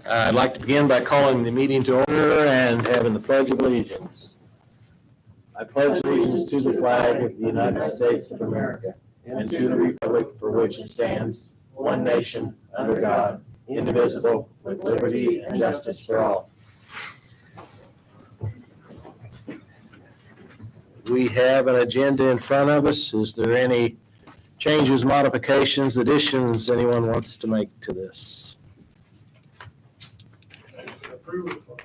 I'd like to begin by calling the meeting to order and having the Pledge of Allegiance. I pledge allegiance to the flag of the United States of America and to the republic for which it stands, one nation, under God, indivisible, with liberty and justice for all. We have an agenda in front of us. Is there any changes, modifications, additions anyone wants to make to this? Approval for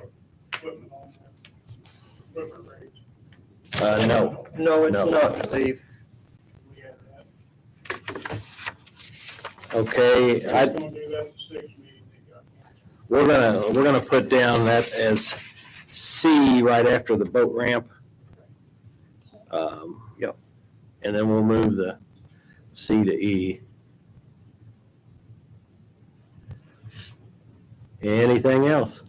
equipment on that, equipment rates. No. No, it's No. not, Steve. We have that. Okay, We're gonna do that the sixth meeting they got. we're gonna put down that as C right after the boat ramp. Yep. And then we'll move the C to E. Anything else?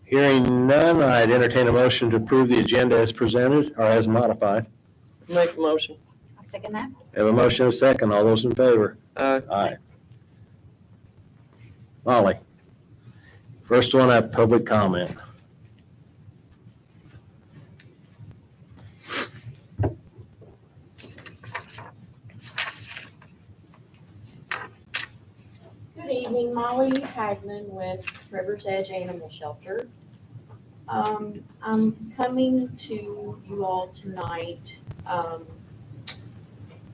Hearing none, I'd entertain a motion to approve the agenda as presented or as modified. Make a motion. I'll second that. Have a motion and a second. All those in favor? Aye. Molly, first one up, public comment. Good evening, Molly Hagman with River's Edge Animal Shelter. I'm coming to you all tonight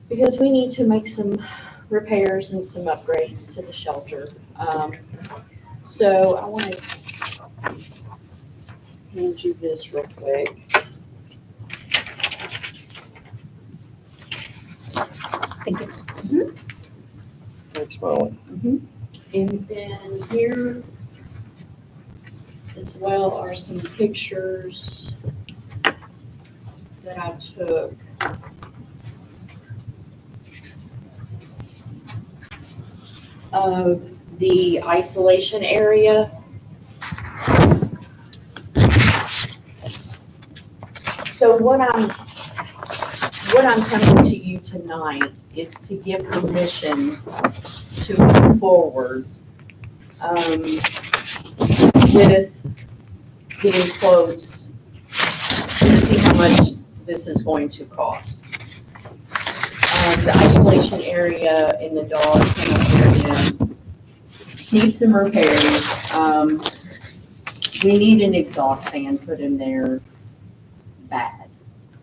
because we need to make some repairs and some upgrades to the shelter. So I want to hand you this real quick. Thank you. Thanks, Molly. And then here as well are some pictures that I took. Of the isolation area. So what I'm coming to you tonight is to give permission to move forward with getting quotes to see how much this is going to cost. The isolation area in the dog kennel area needs some repairs. We need an exhaust fan put in there bad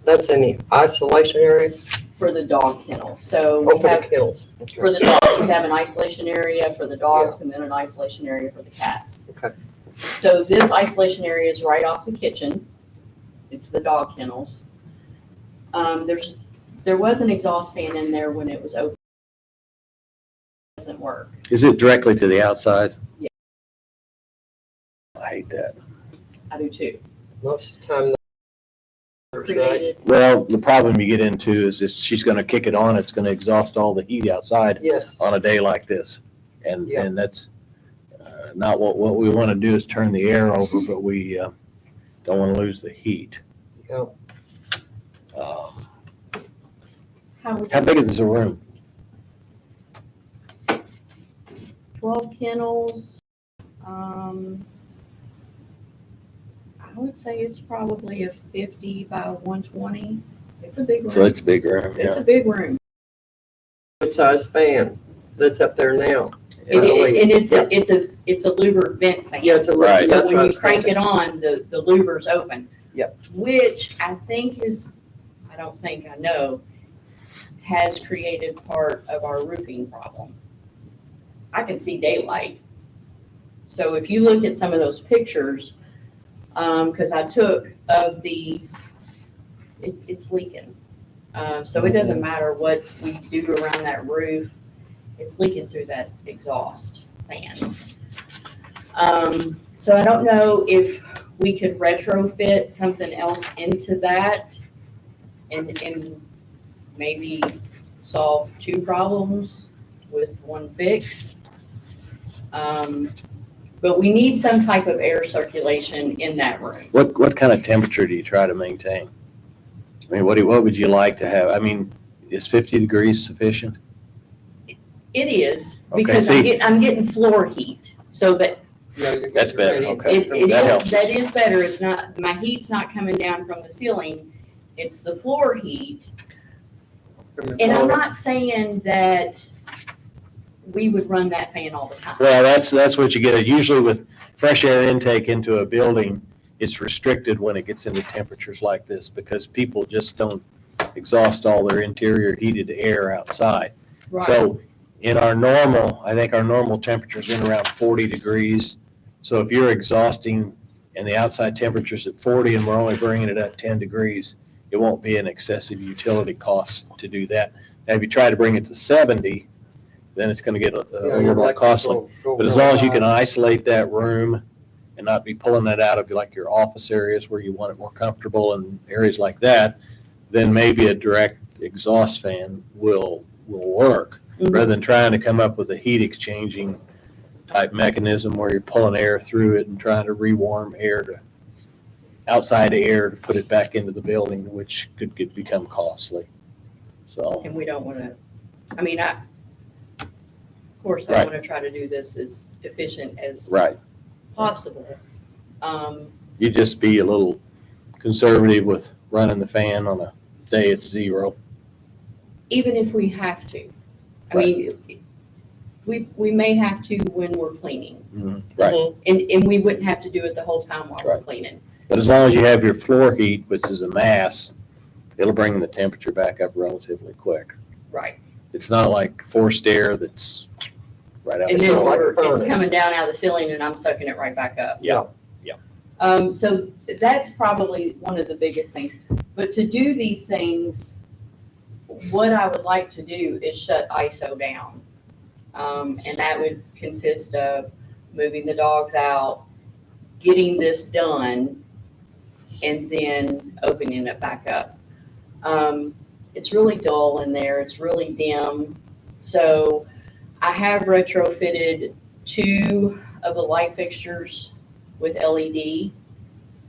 That's in the isolation area? for the dog kennel. So Oh, we for the have, kennels. for the dogs, we have an isolation area for the dogs and then an isolation area for the cats. Okay. So this isolation area is right off the kitchen. It's the dog kennels. There was an exhaust fan in there when it was open. It doesn't work. Is it directly to the outside? Yeah. I hate that. I do too. Most of the time, right? Created, Well, the problem you get into is she's gonna kick it on, it's gonna exhaust all the heat outside Yes. on a day like this. And, Yeah. and that's not what we wanna do is turn the air over, but we don't wanna lose the heat. Yeah. How big is the room? It's 12 kennels. I would say it's probably a 50 by 120. It's a big room. So it's a big room, It's yeah. a big room. Good size fan that's up there now. And it's Yeah. it's a louver vent fan. Yeah, it's a Right. little, So that's what when I you was crank thinking. it on, the louver's open. Yep. Which I think I know, has created part of our roofing problem. I can see daylight. So if you look at some of those pictures, because I took of it's leaking. So it doesn't matter what we do around that roof, it's leaking through that exhaust fan. So I don't know if we could retrofit something else into that and maybe solve two problems with one fix. But we need some type of air circulation in that room. What kind of temperature do you try to maintain? I mean, what would you like to have? I mean, is 50 degrees sufficient? It is, Okay, because see. I'm getting floor heat, so that No, you're That's getting better, ready okay. it That is, helps. that is better. It's not, my heat's not coming down from the ceiling. It's the floor heat. from the And I'm floor. not saying that we would run that fan all the time. Well, that's what you get. Usually with fresh air intake into a building, it's restricted when it gets into temperatures like this because people just don't exhaust all their interior heated air outside. Right. So in our normal, I think our normal temperature is in around 40 degrees. So if you're exhausting and the outside temperature's at 40 and we're only bringing it up 10 degrees, it won't be an excessive utility cost to do that. Now, if you try to bring it to 70, then it's going to get a Yeah, little your more electric costly. go But as real long as you high. can isolate that room and not be pulling that out of like your office areas where you want it more comfortable and areas like that, then maybe a direct exhaust fan will work Mhm. rather than trying to come up with a heat exchanging type mechanism where you're pulling air through it and trying to rewarm air to outside air to put it back into the building, which become costly. So, And we don't want to, I mean, of course, I Right. want to try to do this as efficient as right. possible. You just be a little conservative with running the fan on a day it's 0. Even if we have to. I mean, we may have to when we're cleaning, Right. Mhm. and we wouldn't have to do it the whole time while we're Right. cleaning. But as long as you have your floor heat, which is a mass, it'll bring the temperature back up relatively quick. Right. It's not like forced air that's right out And the then not door. like a it's furnace. coming down out of the ceiling and I'm sucking it right back up. Yeah. So that's probably one of the biggest things. But to do these things, what I would like to do is shut ISO down. And that would consist of moving the dogs out, getting this done, and then opening it back up. It's really dull in there. It's really dim. So I have retrofitted 2 of the light fixtures with LED.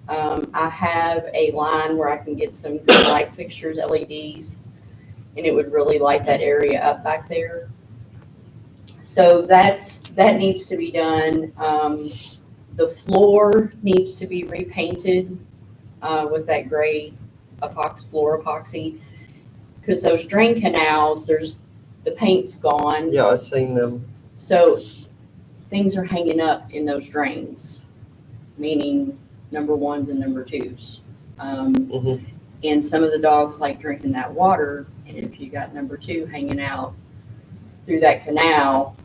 I have a line where I can get some good light fixtures, LEDs, and it would really light that area up back there. So that needs to be done. The floor needs to be repainted with that gray floor epoxy, because those drain canals, the paint's gone. Yeah, I've seen them. So things are hanging up in those drains, meaning number 1s and number 2s. Mhm. And some of the dogs like drinking that water, and if you got number 2 hanging out through that canal,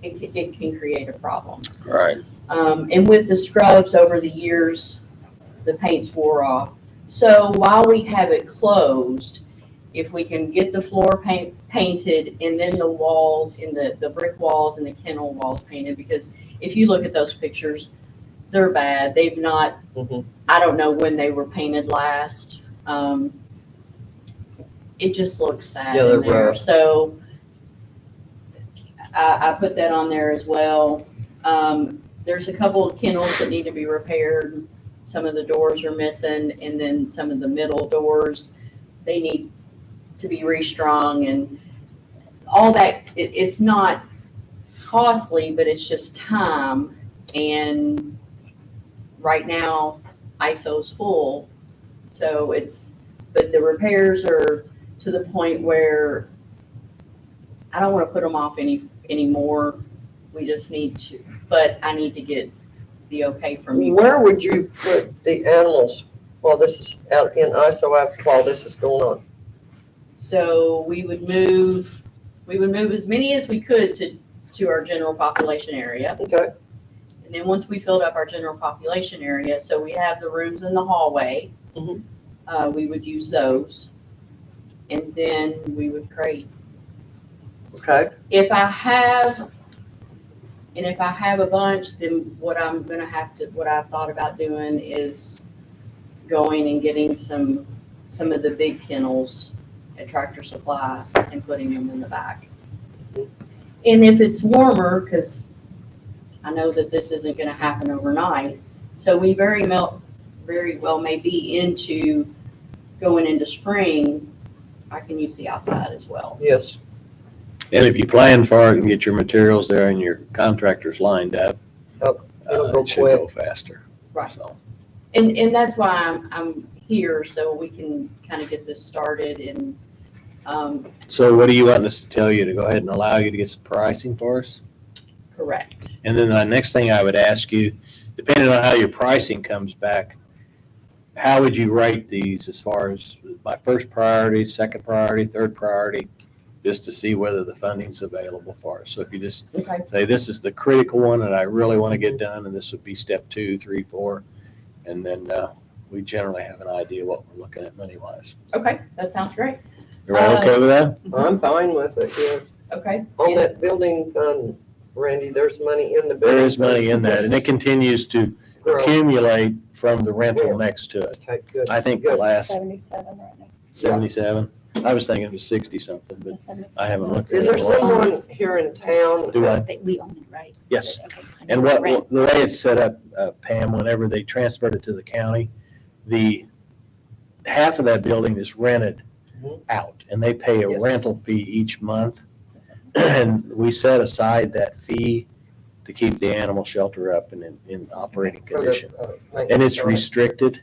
it can create a problem. Right. And with the scrubs over the years, the paint's wore off. So while we have it closed, if we can get the floor painted and then the walls, in the brick walls and the kennel walls painted, because if you look at those pictures, they're bad. They've not, Mhm. I don't know when they were painted last. It just looks sad Yeah, in they're there. rough. So I put that on there as well. There's a couple of kennels that need to be repaired. Some of the doors are missing, and then some of the middle doors, they need to be restrung, and all that. It's not costly, but it's just time. And right now, ISO's full, so but the repairs are to the point where I don't want to put them off anymore. We just need to, but I need to get the okay from you. Where would you put the animals while this is out in ISO while this is going on? So we would move as many as we could to our general population area. Okay. And then once we filled up our general population area, so we have the rooms in the hallway, Mhm. We would use those. And then we would crate. Okay. If I have a bunch, then what I've thought about doing is going and getting some of the big kennels at Tractor Supply and putting them in the back. And if it's warmer, because I know that this isn't gonna happen overnight, so we very well may be into going into spring, I can use the outside as well. Yes. And if you plan for it and get your materials there and your contractors lined up, It'll go it should go quick. faster. Right. So, And that's why I'm here, so we can kind of get this started and, so what do you want us to tell you, to go ahead and allow you to get some pricing for us? correct. And then the next thing I would ask you, depending on how your pricing comes back, how would you rate these as far as my first priority, second priority, third priority, just to see whether the funding's available for us? So if you just Okay, say, this is the critical one and I really want to get done, and this would be step 2, 3, 4, and then we generally have an idea what we're looking at money-wise. okay, that sounds great. Everybody okay with that? I'm fine with it, yes. Okay. On And- that building fund, Randy, there's money in the building. There is money in that, and it continues to Grow. accumulate from the rental next to it. Okay, good. I think the Good. last 77 right now. 77, I was thinking it was 60-something, but 77. I haven't looked Is at there it. in a while. someone here in town? Do I? That we own it, right? Yes. Okay. And what, the way it's set up, Pam, whenever they transferred it to the county, the half of that building is rented Mhm. out, and they pay a Yes. rental fee each month. And we set aside that fee to keep the animal shelter up and in operating For the, condition. maintenance, And it's right? restricted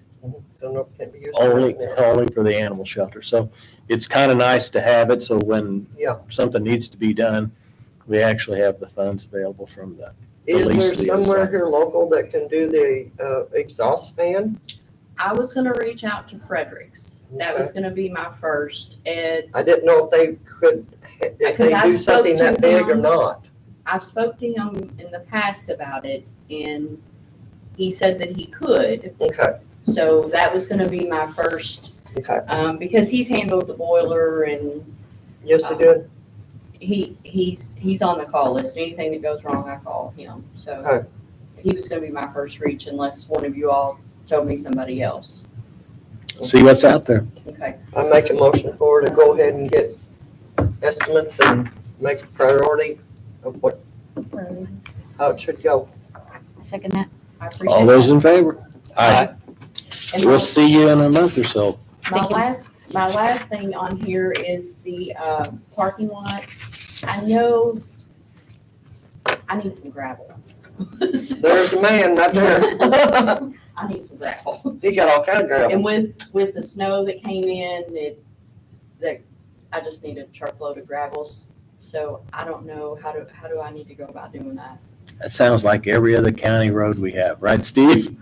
Don't know if it can be used for only, anything else. only for the animal shelter. So it's kind of nice to have it, so when Yeah. something needs to be done, we actually have the funds available from the Is lease there the somewhere inside. here local that can do the exhaust fan? I was gonna reach out to Fredericks. That was gonna be my first. And I didn't know if they could, if Because they I do spoke something to that big or him. not. I've spoke to him in the past about it, and he said that he could. Okay, So that was gonna be my first, okay. because he's handled the boiler and Yes, it did. he's on the call list. Anything that goes wrong, I call him. So Okay. he was gonna be my first reach unless one of you all told me somebody else. See what's out there. Okay, I make a motion for her to go ahead and get estimates and make a priority of what, how it should go. I second that. I appreciate All those that. in favor? Aye. And We'll my- see you in a month or so. My last thing on here is the parking lot. I know I need some gravel. There's a man right there. I need some gravel. He got all kind of gravel. And with the snow that came in, I just need a truckload of gravels. So I don't know, how do I need to go about doing that? That sounds like every other county road we have, right, Steve?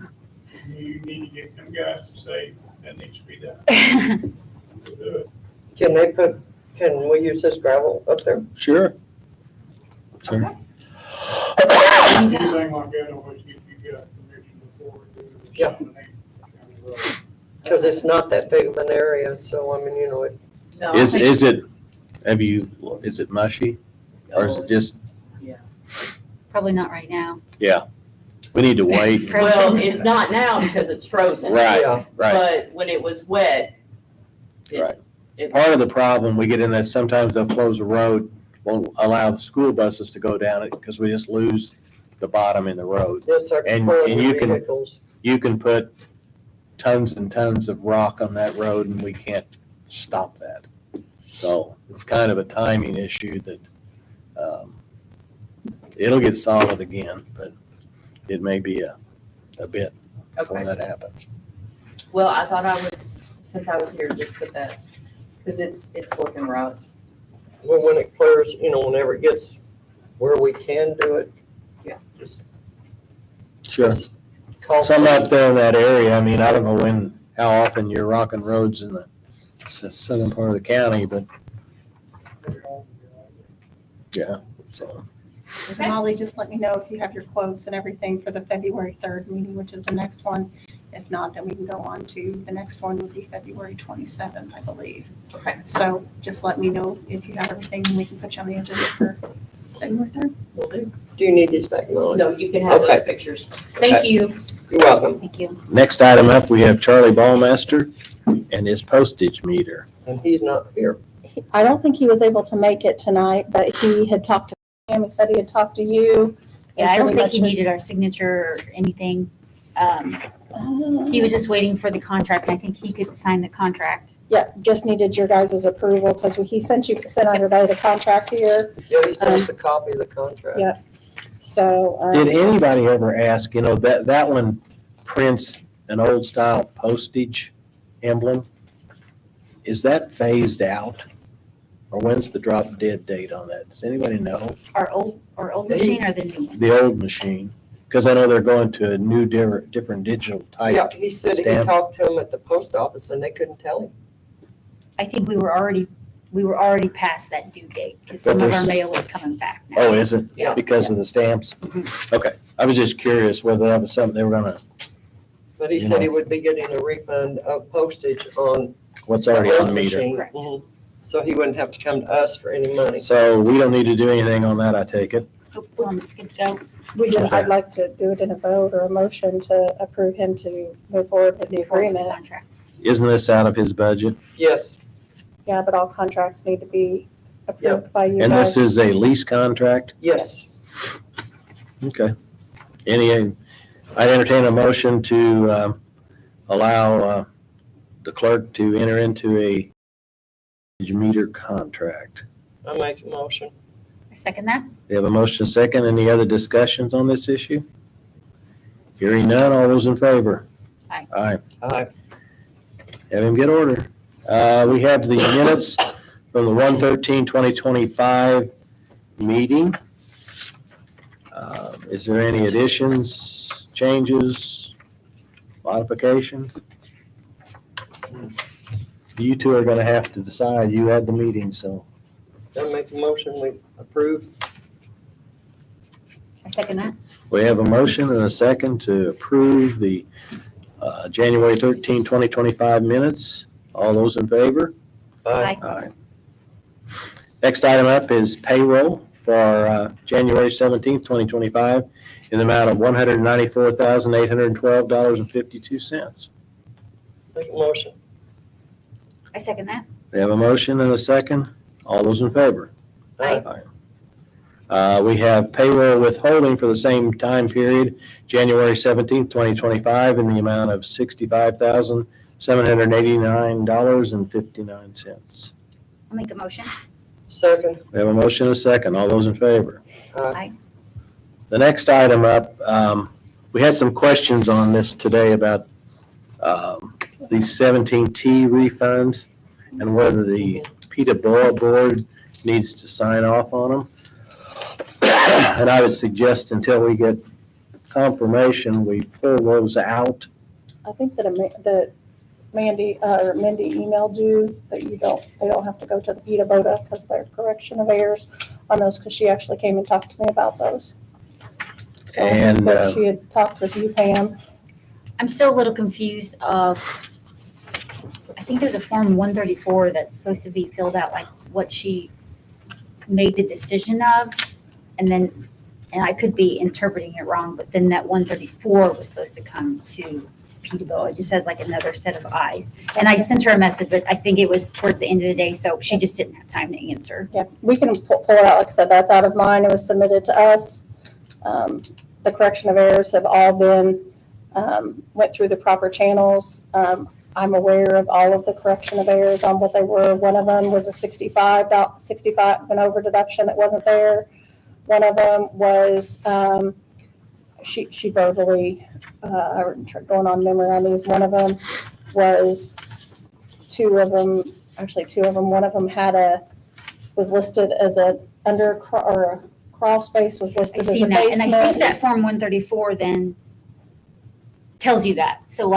You need to get them guys to say that needs to be done. We'll do it. Can we use this gravel up there? Sure. Sure. Okay. Anything like that, always get you guys permission before we do it. Yeah. Because it's not that big of an area, so I mean, it, No, I Is think- is it mushy, or is it just, Probably not right now. we need to wait? Frozen. Well, it's not now because it's frozen. Right, yeah, right. But when it was wet. Right. Part of the problem we get in that sometimes they'll close a road, won't allow the school buses to go down it because we just lose the bottom in the road. they'll start And- pulling and your you can- vehicles. You can put tons and tons of rock on that road and we can't stop that. So it's kind of a timing issue that, it'll get solid again, but it may be a bit before Okay. that happens. Well, I thought I would, since I was here, just put that, because it's looking rough. Well, when it clears, whenever it gets where we can do it. Yeah. Just Sure. call. Some up there in that area, I mean, I don't know how often you're rocking roads in the southern part of the county, but yeah, so. So Molly, just let me know if you have your quotes and everything for the February 3rd meeting, which is the next one. If not, then we can go on to, the next one would be February 27th, I believe. Okay. So just let me know if you have everything and we can put you on the agenda for February 3rd. Will do. Do you need these back, Molly? No, you can have those Okay. pictures. Thank you. You're welcome. Thank you. Next item up, we have Charlie Ballmaster and his postage meter. And he's not here. I don't think he was able to make it tonight, but he had talked to him. He said he had talked to you. Yeah, I don't and think he pretty needed our signature or anything. much- He was just waiting for the contract. I think he could sign the contract. Yeah, just needed your guys' approval because he sent everybody the contract here. Yeah, he sent us a copy of the contract. Yeah. So. Did anybody ever ask, that one prints an old style postage emblem? Is that phased out? Or when's the drop dead date on that? Does anybody know? Our old machine or the new one? The old machine? Because I know they're going to a new, different digital Yeah, type. he said he Stamp. talked to him at the post office and they couldn't tell him. I think we were already past that due date because But some of our there's- mail is coming back now. Oh, is it? Yeah. Because of the stamps? Okay, I was just curious whether that was something they were gonna, But he said he would be getting a refund of postage on what's the already on old the meter. machine. Correct. Mhm. So he wouldn't have to come to us for any money. So we don't need to do anything on that, I take it? It's good to go. I'd like to do it in a vote or a motion to approve him to move forward with the Move forward with the agreement. contract. Isn't this out of his budget? Yes, Yeah, but all contracts need to be approved by you And guys. this is a lease contract? yes. Okay. I entertain a motion to allow the clerk to enter into a meter contract. I make a motion. I second that. We have a motion second. Any other discussions on this issue? Hearing none, all those in favor? Aye. Aye. Aye. Have him get order. We have the minutes from the 1/13/2025 meeting. Is there any additions, changes, modifications? You two are gonna have to decide. You had the meeting, so. I make a motion, we approve. I second that. We have a motion and a second to approve the January 13, 2025 minutes. All those in favor? Aye. Aye. Next item up is payroll for January 17th, 2025, in the amount of $194,812.52. Make a motion. I second that. We have a motion and a second. All those in favor? Aye. We have payroll withholding for the same time period, January 17th, 2025, in the amount of $65,789.59. I'll make a motion. Second. We have a motion and a second. All those in favor? Aye. The next item up, we had some questions on this today about these 17T refunds and whether the PETA board needs to sign off on them. And I would suggest until we get confirmation, we pull those out. I think that Mindy emailed you that they don't have to go to the PETA BOTA because they're correction of errors on those, because she actually came and talked to me about those. So, And, but she had talked with you, Pam. I'm still a little confused of, I think there's a Form 134 that's supposed to be filled out, like what she made the decision of. And then, and I could be interpreting it wrong, but then that 134 was supposed to come to PETA. It just has like another set of eyes. And I sent her a message, but I think it was towards the end of the day, so she just didn't have time to answer. Yeah, we can pull it out. Like I said, that's out of mine. It was submitted to us. The correction of errors have all been, went through the proper channels. I'm aware of all of the correction of errors on what they were. One of them was a 65 and over deduction that wasn't there. One of them was, she verbally, I'm going on memory on these. One of them was, two of them. One of them was listed as a crawl space was I listed as a seen that, and I think basement. that Form 134 then tells you that. So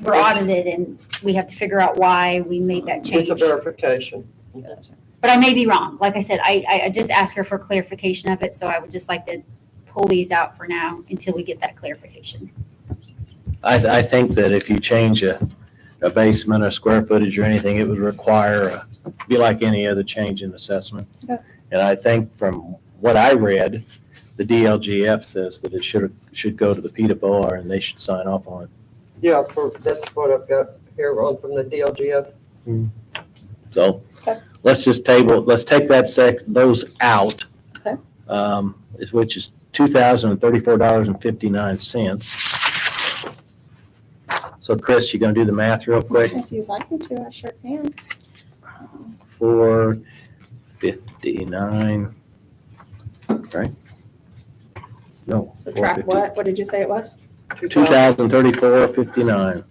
we're audited and we have to figure out why we made that change. It's a verification. But I may be wrong. Like I said, I just asked her for clarification of it, so I would just like to pull these out for now until we get that clarification. I think that if you change a basement or square footage or anything, it would require, be like any other change in assessment. Yeah. And I think from what I read, the DLGF says that it should go to the PETA BOR and they should sign off on it. Yeah, that's what I've got here on from the DLGF. So Okay. let's just let's take those out. Okay. Which is $2,034.59. So Chris, you gonna do the math real quick? If you'd like me to, I sure can. 459, right? No. Subtract 450. what? What did you say it was? 2,034.59.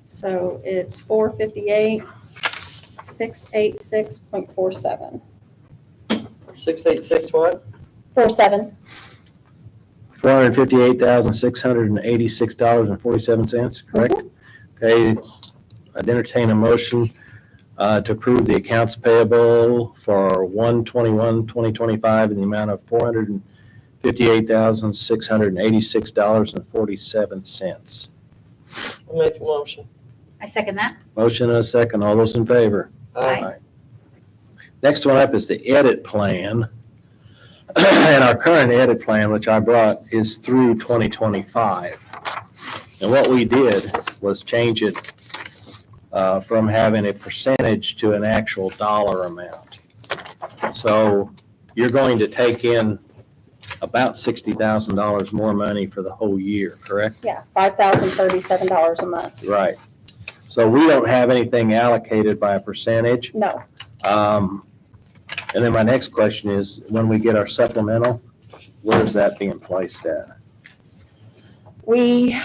So it's 458, 686.47. 686 what? 47. $458,686.47, correct? Okay, I'd entertain a motion to approve the accounts payable for 1/21/2025 in the amount of $458,686.47. I'll make a motion. I second that. Motion and a second. All those in favor? Aye. Next one up is the edit plan. And our current edit plan, which I brought, is through 2025. And what we did was change it from having a percentage to an actual dollar amount. So you're going to take in about $60,000 more money for the whole year, correct? Yeah, $5,037 a month. Right. So we don't have anything allocated by a percentage. No, And then my next question is, when we get our supplemental, where's that being placed at? we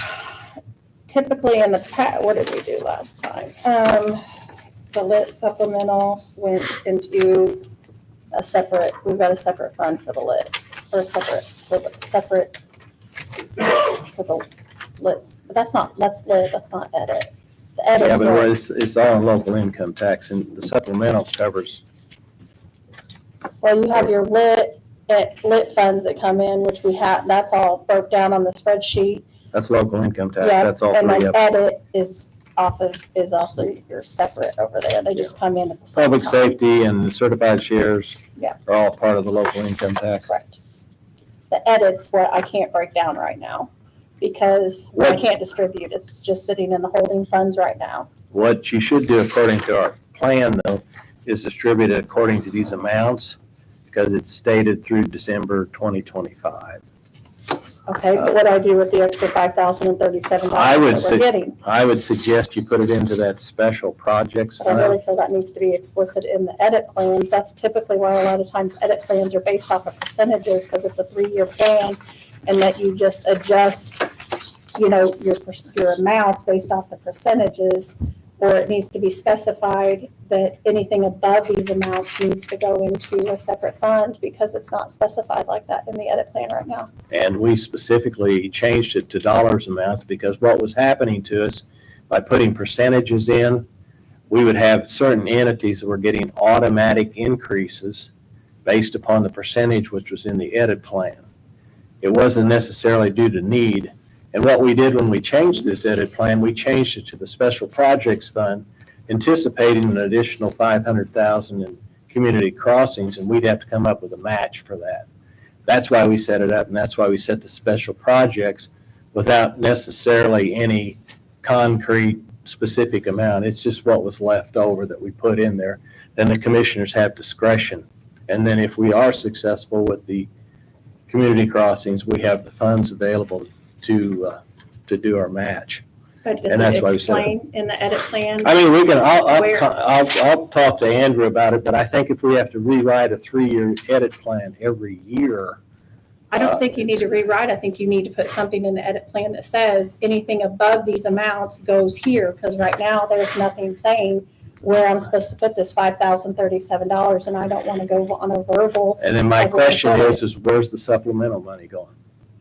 typically in the past, what did we do last time? The lit supplemental went into a separate, we've got a separate fund for the lit, or a separate for the lits. But that's not, that's lit, that's not edit. The edit Yeah, is but what, it's all in local income tax, and the supplemental covers, well, you have your lit funds that come in, which we have, that's all broke down on the spreadsheet. that's local income tax, Yeah, that's all and three then of them. edit is also your separate over there. They just come in at the same time. Public safety and certified shares Yeah. are all part of the local income tax. Correct. The edit's what I can't break down right now because I What- can't distribute. It's just sitting in the holding funds right now. What you should do according to our plan, though, is distribute it according to these amounts, because it's stated through December 2025. Okay, but what do I do with the extra $5,037 I would that we're say- getting? I would suggest you put it into that special projects But I fund. really feel that needs to be explicit in the edit plans. That's typically why a lot of times edit plans are based off of percentages because it's a 3-year plan and that you just adjust, your amounts based off the percentages, or it needs to be specified that anything above these amounts needs to go into a separate fund because it's not specified like that in the edit plan right now. And we specifically changed it to dollars amounts because what was happening to us by putting percentages in, we would have certain entities that were getting automatic increases based upon the percentage which was in the edit plan. It wasn't necessarily due to need. And what we did when we changed this edit plan, we changed it to the special projects fund, anticipating an additional $500,000 in community crossings, and we'd have to come up with a match for that. That's why we set it up, and that's why we set the special projects without necessarily any concrete specific amount. It's just what was left over that we put in there. Then the commissioners have discretion. And then if we are successful with the community crossings, we have the funds available to do our match. But does And that's it why we said it. explain in the edit plan? I mean, we can, Where- I'll talk to Andrew about it, but I think if we have to rewrite a 3-year edit plan every year, I don't think you need to rewrite. I think you need to put something in the edit plan that says anything above these amounts goes here, because right now there's nothing saying where I'm supposed to put this $5,037, and I don't want to go on a verbal. and then my Over the question phone. is where's the supplemental money going?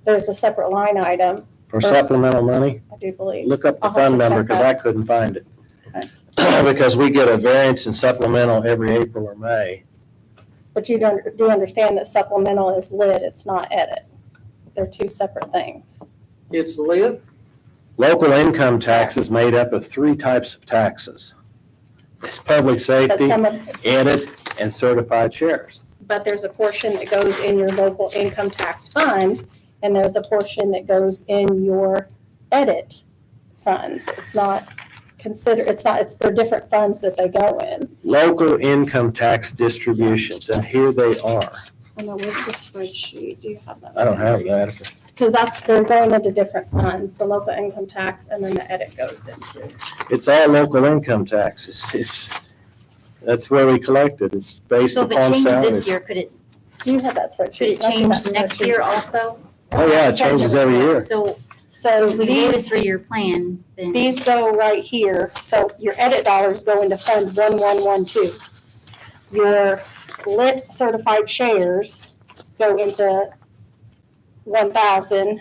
There's a separate line item, For supplemental money, I do believe. look up the I'll have fund to number, check because that. I couldn't find it. Because we get a variance in supplemental every April or May. But you do understand that supplemental is lit, it's not edit. They're two separate things. It's lit? Local income tax is made up of 3 types of taxes. It's public But safety, some of, edit, and certified shares. but there's a portion that goes in your local income tax fund, and there's a portion that goes in your edit funds. It's not they're different funds that they go in. Local income tax distributions, and here they are. I know, where's the spreadsheet? Do you have that? I don't have that. because they're going into different funds, the local income tax and then the edit goes into. It's all local income taxes. That's where we collect it. It's based So if it upon changes this salaries. year, could it Do you have that spreadsheet? Could it I see change that next spreadsheet. year also? Oh, yeah, it changes every year. So So if we did a these, 3-year plan, then. these go right here. So your edit dollars go into Fund 1112. Your lit certified shares go into 1,000.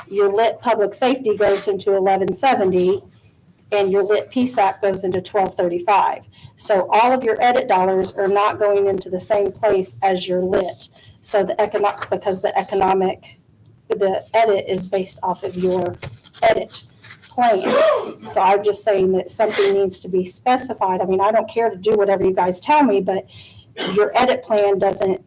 Your lit public safety goes into 1170, and your lit PSAP goes into 1235. So all of your edit dollars are not going into the same place as your lit. So the edit is based off of your edit plan. So I'm just saying that something needs to be specified. I mean, I don't care to do whatever you guys tell me, but your edit plan doesn't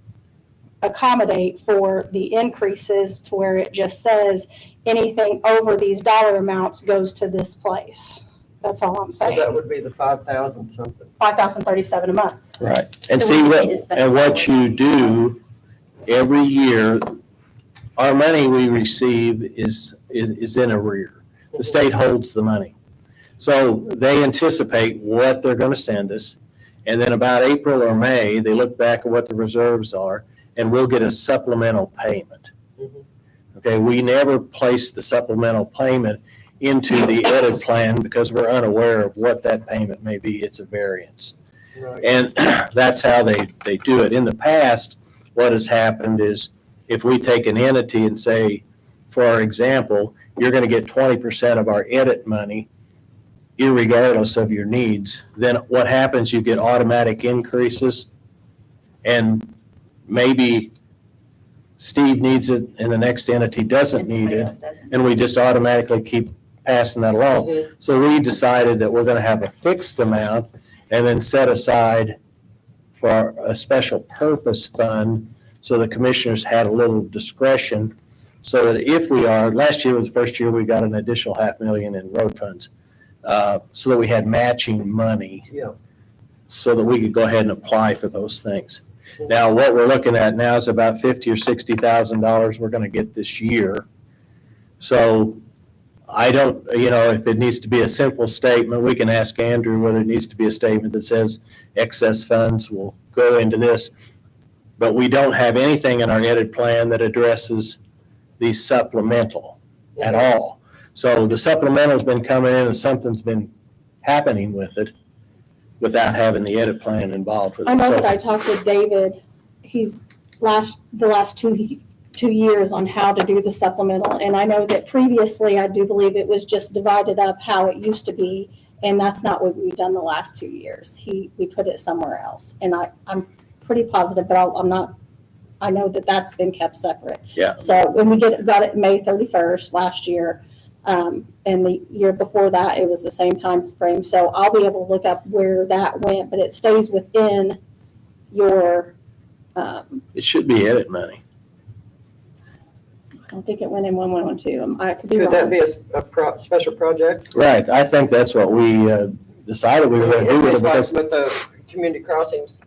accommodate for the increases to where it just says anything over these dollar amounts goes to this place. That's all I'm So saying. that would be the 5,000 something. $5,037 a month. Right. And So see we just what, need to specify and what what you that do every year, our money we receive is in arrear. The state holds the money. So they anticipate what they're going to send us. And then about April or May, they look back at what the reserves are and we'll get a supplemental payment. Mhm. Okay, we never place the supplemental payment into the edit plan because we're unaware of what that payment may be. It's a variance. Right. And that's how they do it. In the past, what has happened is if we take an entity and say, for example, you're going to get 20% of our edit money, irregardless of your needs, then what happens, you get automatic increases. And maybe Steve needs it and the next entity doesn't and need somebody it. else doesn't. And we just automatically keep passing that along. Mhm. So we decided that we're going to have a fixed amount and then set aside for a special purpose fund so the commissioners had a little discretion so that if we are, last year was the first year we got an additional $500,000 in road funds, so that we had matching money Yeah. so that we could go ahead and apply for those things. Now, what we're looking at now is about $50,000 or $60,000 we're going to get this year. So I don't, if it needs to be a simple statement, we can ask Andrew whether it needs to be a statement that says excess funds will go into this. But we don't have anything in our edit plan that addresses the supplemental at all. So the supplemental's been coming in and something's been happening with it without having the edit plan involved with it. I know So- that I talked with David, he's the last two years on how to do the supplemental. And I know that previously, I do believe it was just divided up how it used to be. And that's not what we've done the last 2 years. We put it somewhere else. And I'm pretty positive, but I know that that's been kept separate. Yeah. So when we got it May 31st last year, and the year before that, it was the same time frame. So I'll be able to look up where that went, but it stays within your, It should be edit money. I don't think it went in 1112. I could be Could that wrong. be a special project? Right, I think that's what we decided we were going to do with it It's like because, with the community crossings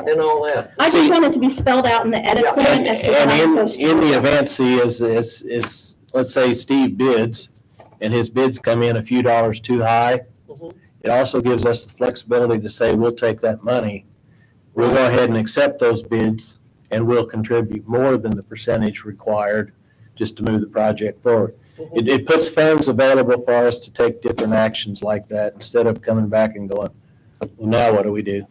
and all that. I See- just want it to be spelled out in the edit Yeah. plan and as to what I'm in supposed to do. the event, see, is, let's say Steve bids and his bids come in a few dollars too high. Mhm. It also gives us the flexibility to say, we'll take that money. We'll go ahead and accept those bids and we'll contribute more than the percentage required just to move the project forward. Mhm. It puts funds available for us to take different actions like that instead of coming back and going, well, now what do we do?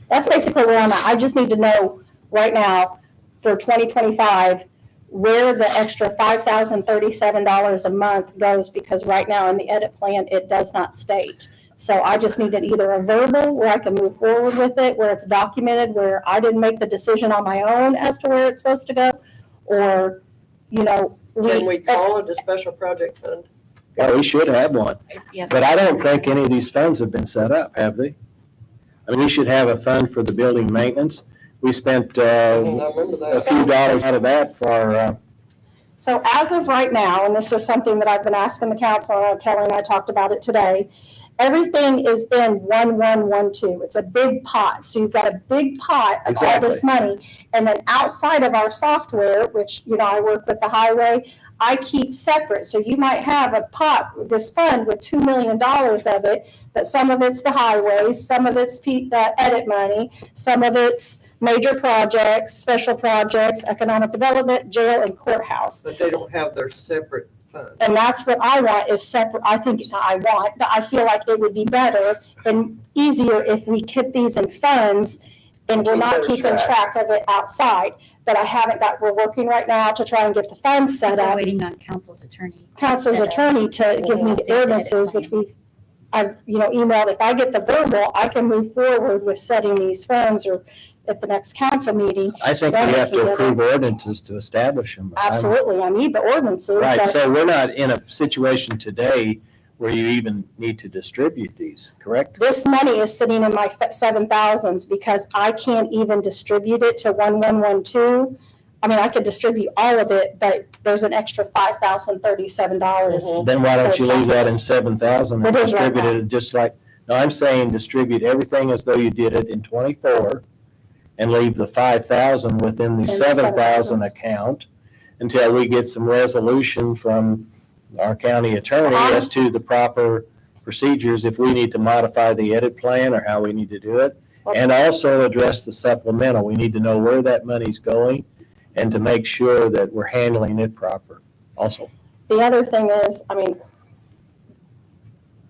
That's basically where I'm at. I just need to know right now for 2025, where the extra $5,037 a month goes, because right now in the edit plan, it does not state. So I just needed either a verbal where I can move forward with it, where it's documented, where I didn't make the decision on my own as to where it's supposed to go, or, Can we call it a special project fund? Well, we should have one. Yeah. But I don't think any of these funds have been set up, have they? I mean, we should have a fund for the building maintenance. We spent I a remember that. few dollars out of that for, So as of right now, and this is something that I've been asking the council, and Kelly and I talked about it today, everything is in 1112. It's a big pot. So you've got a big pot of all this money. And then outside of our software, which, I work with the highway, I keep separate. So you might have a pot, this fund with $2 million of it, but some of it's the highways, some of it's the edit money, some of it's major projects, special projects, economic development, jail, and courthouse. But they don't have their separate funds. And that's what I want is separate. I think I want, but I feel like it would be better and easier if we keep these in funds and we're not keeping track of it outside. But we're working right now to try and get the funds set We're up. waiting on council's attorney. Council's attorney to give me the ordinances, which I've emailed. If I get the verbal, I can move forward with setting these funds or at the next council meeting. I think we have to approve ordinances to establish them. Absolutely. I need the ordinances. Right, but- so we're not in a situation today where you even need to distribute these, correct? This money is sitting in my 7,000s because I can't even distribute it to 1112. I mean, I could distribute all of it, but there's an extra $5,037. Then why don't you leave that in 7,000 and It is right distribute it just like, no, I'm saying distribute everything as though you did it in 24 and leave the 5,000 within the In the 7,000 7,000. account until we get some resolution from our county attorney as to the proper procedures, if we need to modify the edit plan or how we need to do it. And also address the supplemental. We need to know where that money's going and to make sure that we're handling it proper also. The other thing is,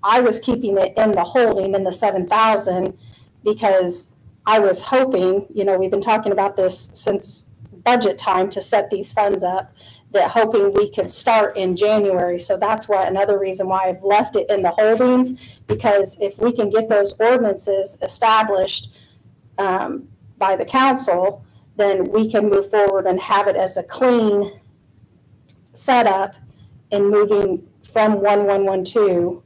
I was keeping it in the holding in the 7,000 because I was hoping, we've been talking about this since budget time to set these funds up, that hoping we could start in January. So that's another reason why I've left it in the holdings, because if we can get those ordinances established by the council, then we can move forward and have it as a clean setup in moving from 1112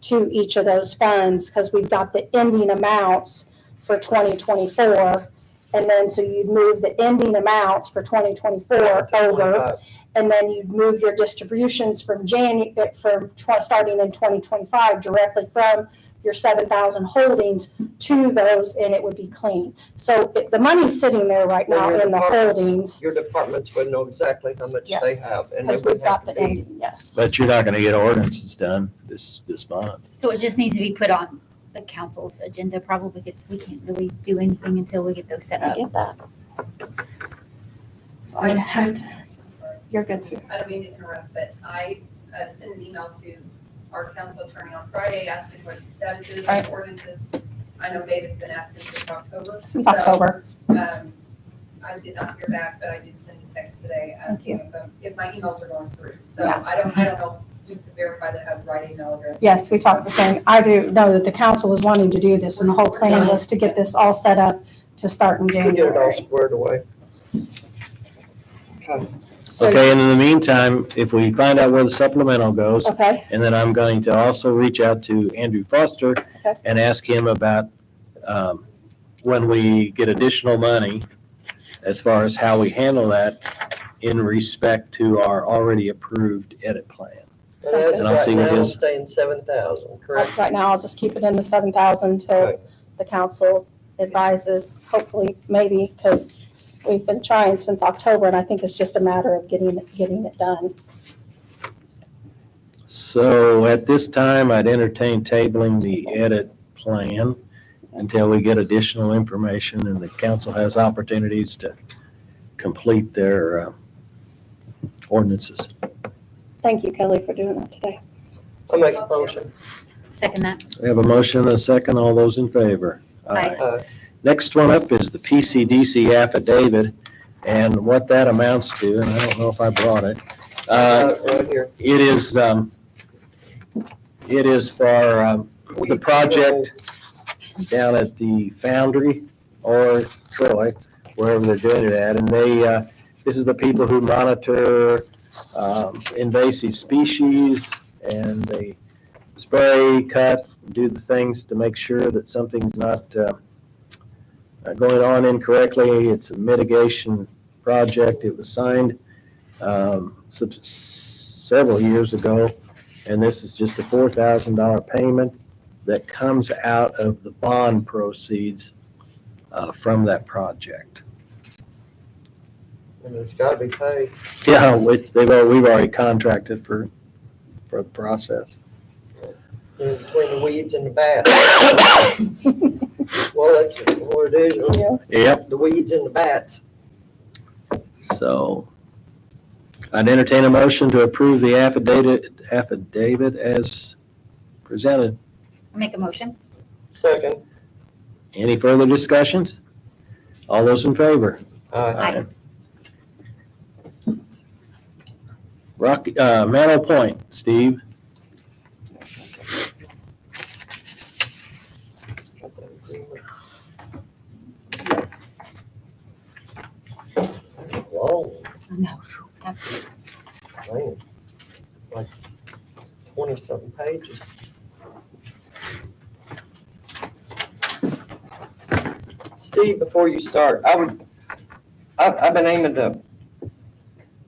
to each of those funds, because we've got the ending amounts for 2024. And then so you'd move the ending amounts for 2024 over, and then you'd move your distributions from starting in 2025 directly from your 7,000 holdings to those, and it would be clean. So the money's sitting there right now in the holdings. Your departments would know exactly how much they Yes, have. And Because it would we've got have to the be. ending, yes. But you're not gonna get ordinances done this month. So it just needs to be put on the council's agenda probably, because we can't really do anything until we get those set I up. get that. So I have You're good, sir. I don't mean to interrupt, but I sent an email to our council attorney on Friday asking what the status is Right. of ordinances. I know David's been asking since October. Since So, October. I did not hear back, but I did send a text today asking if my emails are going through. So Yeah. I don't know, just to verify that I have the right email address. Yes, we talked the same. I do know that the council was wanting to do this, and the whole plan was to get this all set up to start in We get it all January. squared away. Okay. So, Okay, and in the meantime, if we find out where the supplemental goes, okay, and then I'm going to also reach out to Andrew Foster Okay. and ask him about when we get additional money, as far as how we handle that in respect to our already approved edit plan. And as of And I'll right see what now, his- it's staying 7,000, correct? right now, I'll just keep it in the 7,000 until Okay. the council advises, hopefully, maybe, because we've been trying since October, and I think it's just a matter of getting it done. So at this time, I'd entertain tabling the edit plan until we get additional information and the council has opportunities to complete their ordinances. Thank you, Kelly, for doing that today. I'll make a motion. second that. We have a motion and a second. All those in favor? Aye. Next one up is the PCDC affidavit, and what that amounts to, and I don't know if I brought it. Right here. It is for the project down at the Foundry or Troy, wherever they're doing it at. And this is the people who monitor invasive species, and they spray, cut, do the things to make sure that something's not going on incorrectly. It's a mitigation project. It was signed several years ago, and this is just a $4,000 payment that comes out of the bond proceeds from that project. And it's gotta be paid. Yeah, we've already contracted for the process. In between the weeds and the bats. Well, that's what it is, Yeah. Yep. the weeds and the bats. So I'd entertain a motion to approve the affidavit as presented. Make a motion. Second, Any further discussions? All those in favor? Aye. Manor Point, Steve. Yes. long, No. man, like 20-something pages. Steve, before you start, I've been aiming to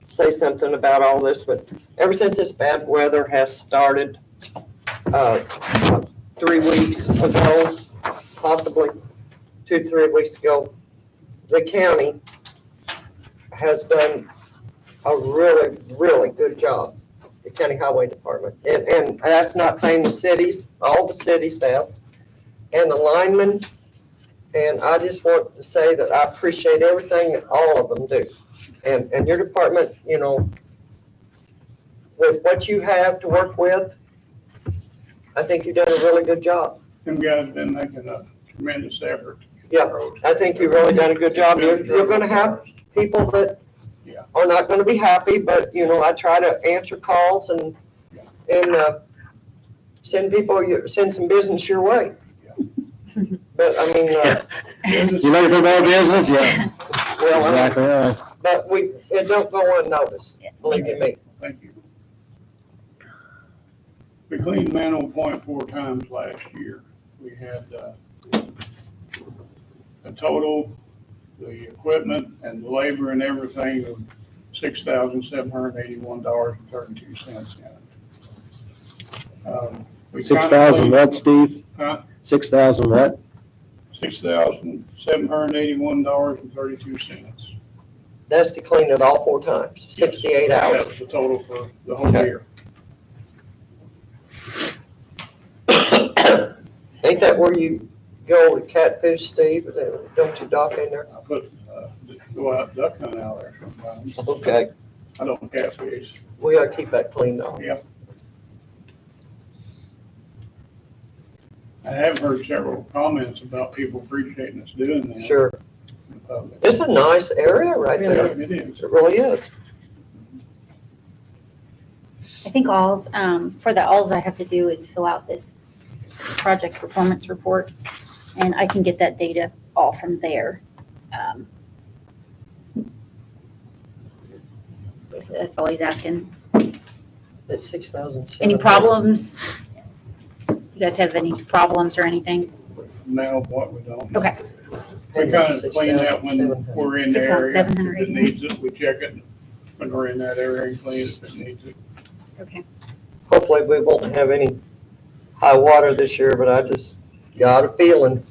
say something about all this, but ever since this bad weather has started, 3 weeks ago, possibly 2 to 3 weeks ago, the county has done a really, really good job, the county highway department. And that's not saying the cities, all the cities have, and the linemen. And I just want to say that I appreciate everything that all of them do. And your department, you know, with what you have to work with, I think you've done a really good job. Them guys have been making a tremendous effort. to get the Yeah, roads. I think you've really done a good job. You're gonna have people that Yeah. are not gonna be happy, but, you know, I try to answer calls and send some business your way. But, I mean, You ready for more business? Yeah. well, Exactly right. but it don't go unnoticed, Yes. believe you me. Thank you. We cleaned Manor Point 4 times last year. We had a total, the equipment and the labor and everything of $6,781.32 in it. We kinda 6,000 cleaned- what, Steve? Huh? 6,000 what? $6,781.32. That's to clean it all 4 times, 68 hours. That's the total for the whole Okay. year. Ain't that where you go to catfish, Steve? Don't you dock in there? I put, go out duck hunt out there sometimes. Okay, I don't catfish. we gotta keep that clean though. I have heard several comments about people appreciating us doing that. Sure. in the public. It's a nice area right Really there. is. It is. It really is. I think alls, for the alls I have to do is fill out this project performance report, and I can get that data all from there. That's all he's asking. It's 6,000. Any problems? You guys have any problems or anything? Now, what we don't. Okay. We kind of clean that when we're in the area. If 6,700. it needs it, we check it when we're in that area and clean it if it needs it. Okay. Hopefully we won't have any high water this year, but I just got a feeling.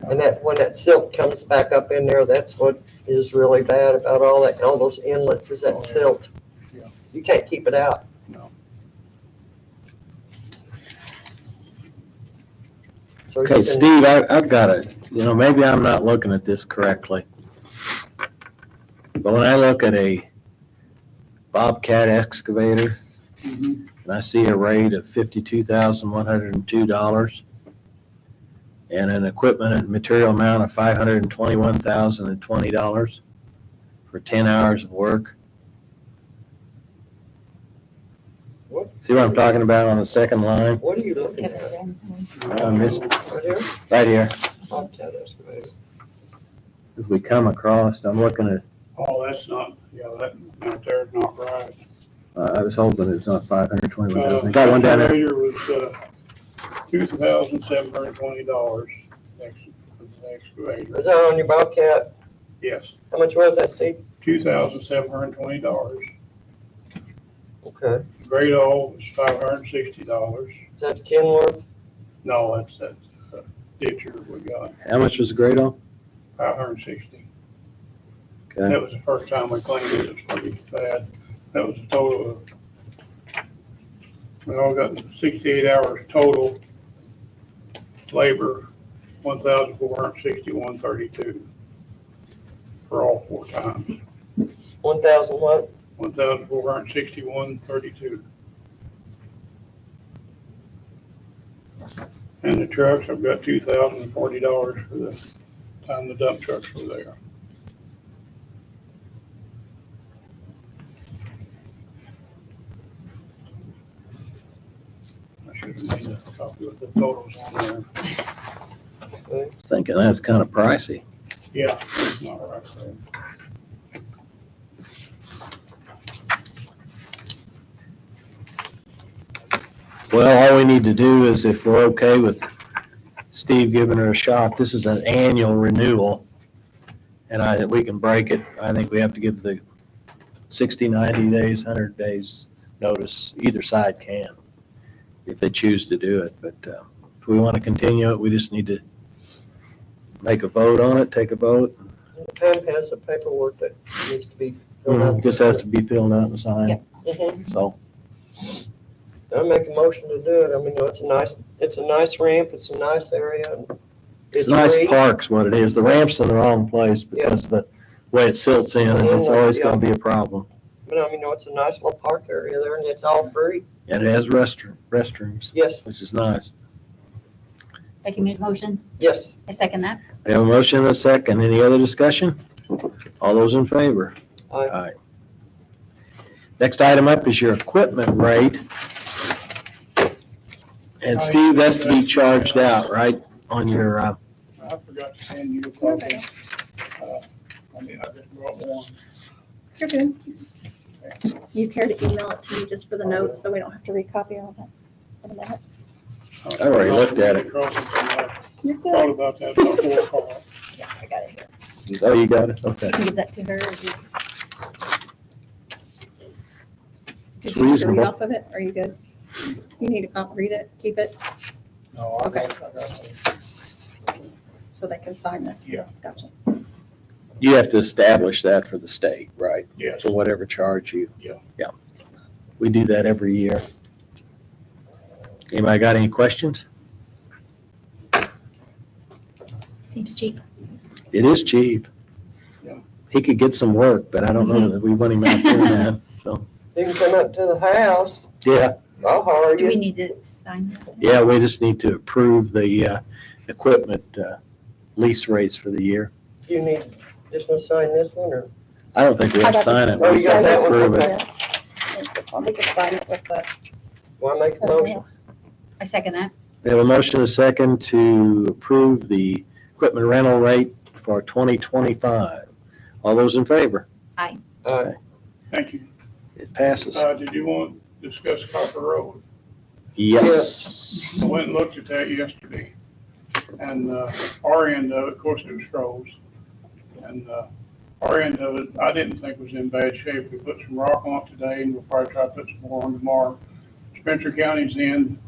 And that, when that silt comes back up in there, that's what is really bad about all that, all those inlets is Oh, yeah. that silt. Yeah. You can't keep it out. No. So you Okay, can- Steve, I've got it. Maybe I'm not looking at this correctly. But when I look at a Bobcat excavator, Mhm. and I see a rate of $52,102 and an equipment and material amount of $521,020 for 10 hours of work. What? See what I'm talking about on the second line? What are you looking at? I missed Right here? right here. Bobcat excavator. As we come across, I'm looking at, Oh, that's not, that out there's not right. I was hoping it's not 521,000. Got one down there. Excavator was, $2,720 for the excavator. Is that on your Bobcat? Yes, How much was that, Steve? $2,720. Okay. Great old was $560. Is that Kenworth? No, that's that ditcher we got, How much was the grade on? 560. Okay. That was the first time we cleaned it, it was pretty bad. That was a total of, we all got 68 hours total, labor, 1,461.32 for all 4 times, 1,000 what? 1,461.32. And the trucks, I've got $2,040 for the time the dump trucks were there. I should have made a copy with the totals on there. Thinking that's kind of pricey. Yeah, it's not right there. Well, all we need to do is if we're okay with Steve giving her a shot, this is an annual renewal. And we can break it. I think we have to give the 60, 90 days, 100 days notice. Either side can, if they choose to do it. But if we want to continue it, we just need to make a vote on it, take a vote. Pam has the paperwork that needs to be filled out. Just has to be filled out and signed. Yep. Mhm. So, I make a motion to do it. I mean, you know, it's a nice ramp, it's a nice area. And it's a nice free. park's what it is. The ramp's in the wrong place because of the way it silts in, and it's always going to be a problem. But I mean, you know, it's a nice little park area there and it's all free. And it has restrooms, Yes, which is nice. Becky made a motion. yes. I second that. We have a motion and a second. Any other discussion? All those in favor? Aye. Next item up is your equipment rate. And Steve, that's to be charged out, right, on your, I forgot to send you a copy. I just brought one. You're good. You care to email it to me just for the notes, so we don't have to recopy all that for the minutes? I already looked at it. You're good. Thought about that before. Yeah, I got it here. Oh, you got it? Okay. You can give that to her. or you- Did you have to read reasonable. off of it? Are you good? You need to read it, keep it, No, I Okay. got it. so they can sign this. Yeah. Gotcha. You have to establish that for the state, right? Yes. So whatever charge you. Yeah. Yeah. We do that every year. Anybody got any questions? Seems cheap. It is cheap. Yeah. He could get some work, but I don't know that we want him out there now. So, You can come up to the house. yeah, I'll hire Do we you. need to sign that? yeah, we just need to approve the equipment lease rates for the year. You need, just want to sign this one or? I don't think we have to sign it. Oh, We you got just have that to one? approve it. Okay. It's this one. We can sign it with the. Why make a motion? I second that. We have a motion and a second to approve the equipment rental rate for 2025. All those in favor? Aye. Thank you. It passes. Did you want to discuss Copper Road? Yes. I went and looked at that yesterday. And our end of it, of course, it was froze. And our end of it, I didn't think was in bad shape. We put some rock on it today and we'll probably try to put some more on tomorrow. Spencer County's end,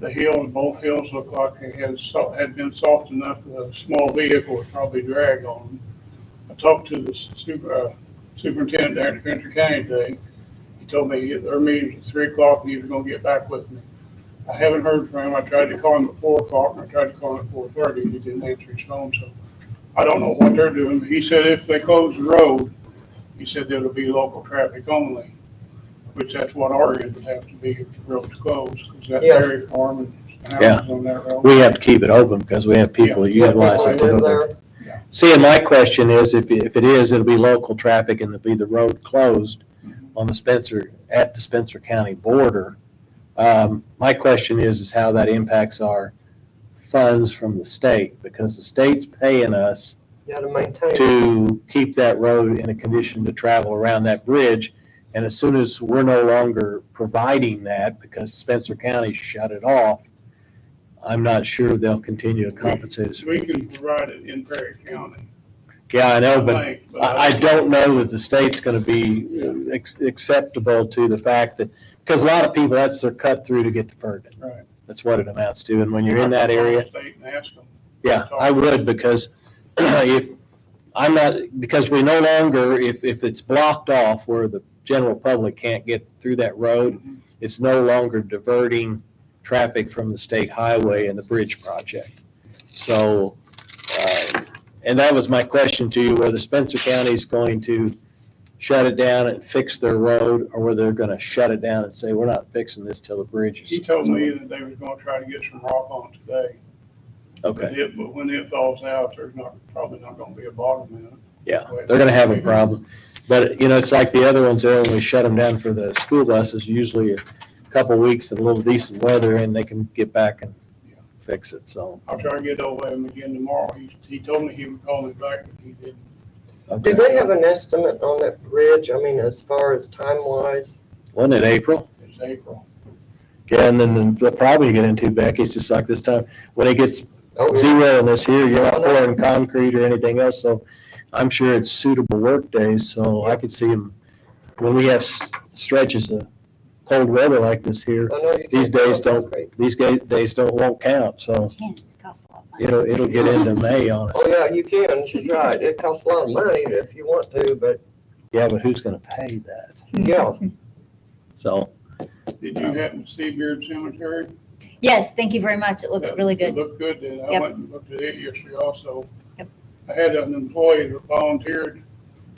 the hills, both hills look like they had been soft enough that a small vehicle would probably drag on them. I talked to the superintendent there in Spencer County today. He told me their meeting's at 3:00 and he was gonna get back with me. I haven't heard from him. I tried to call him at 4:00 and I tried to call him at 4:30 and he didn't answer his phone, so I don't know what they're doing. But he said if they close the road, he said it'll be local traffic only, which that's what our end would have to be if the road's closed, because that Yes. dairy farm and Yeah. houses on that road. We have to keep it open because we have people that Yeah, utilize people it to live go there. there. See, and my question is, if it is, it'll be local traffic and it'll be the road closed on at the Spencer County border. My question is how that impacts our funds from the state, because the state's paying us You gotta maintain it. to keep that road in a condition to travel around that bridge. And as soon as we're no longer providing that because Spencer County shut it off, I'm not sure they'll continue to compensate us. We can provide it in Perry County. Yeah, I know, but I think, I don't know that the state's going to be acceptable to the fact that, because a lot of people, that's their cut through to get to Ferguson. Right. That's what it amounts to. And when you're in that area, State and ask them. yeah, I would, because if, I'm not, because we no longer, if it's blocked off where the general public can't get through that road, it's no longer diverting traffic from the state highway and the bridge project. So, and that was my question to you, whether Spencer County is going to shut it down and fix their road, or whether they're gonna shut it down and say, we're not fixing this till the bridge He is. told me that they was gonna try to get some rock on it today. Okay, But when it falls out, there's probably not gonna be a bottom in it. yeah, they're gonna have a problem. But, you know, it's like the other ones there, when we shut them down for the school buses, usually a couple weeks and a little decent weather, and they can get back and fix it, so. I'll try to get over him again tomorrow. He told me he would call me back, but he didn't. Okay. Do they have an estimate on that bridge? I mean, as far as time-wise? Wasn't it April? It's April. Yeah, and then they'll probably get into, Becky, it's just like this time, when it gets Oh, yeah. zero in this here, you're not pouring concrete or anything else, so I'm sure it's suitable work days, so I could see them, when we have stretches of cold weather like this here, I know you these can't days tell don't- concrete. these days won't count, so Can't, it just costs a lot of money. it'll get into May on us. Oh, yeah, you can, she's right. It costs a lot of money if you want to, but, Yeah, but who's gonna pay that? yeah. So, Did you happen to see Beard Cemetery? Yes, thank you very much. It looks really It good. looked good, did it? I Yep. went and looked at it yesterday also. Yep. I had an employee that volunteered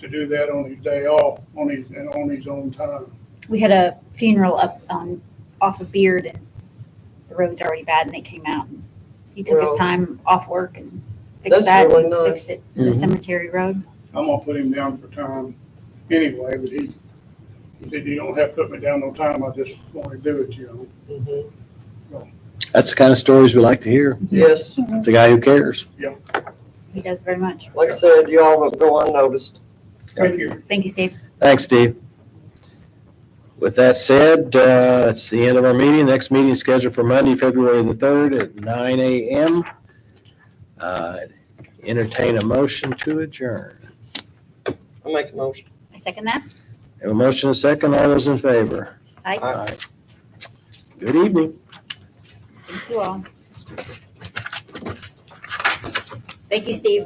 to do that on his day off, on his own time. We had a funeral up off of Beard, and the road's already bad, and they came out, and he took his Well, time off work and fixed that's that, really and nice. fixed it in the Mhm. cemetery road. I'm gonna put him down for time anyway, but he said, you don't have to put me down no time, I just wanna do it, you know. Mhm. that's the kind of stories we like to hear. Yes, It's a guy who cares. He does very much. like I said, you all will go unnoticed. Thank you. Thank you, Steve. Thanks, Steve. With that said, that's the end of our meeting. Next meeting is scheduled for Monday, February the 3rd at 9 a.m. Entertain a motion to adjourn. I'll make a motion. I second that. Have a motion and a second. All those in favor? Aye. Aye. Good evening. Thank you all. Thank you, Steve.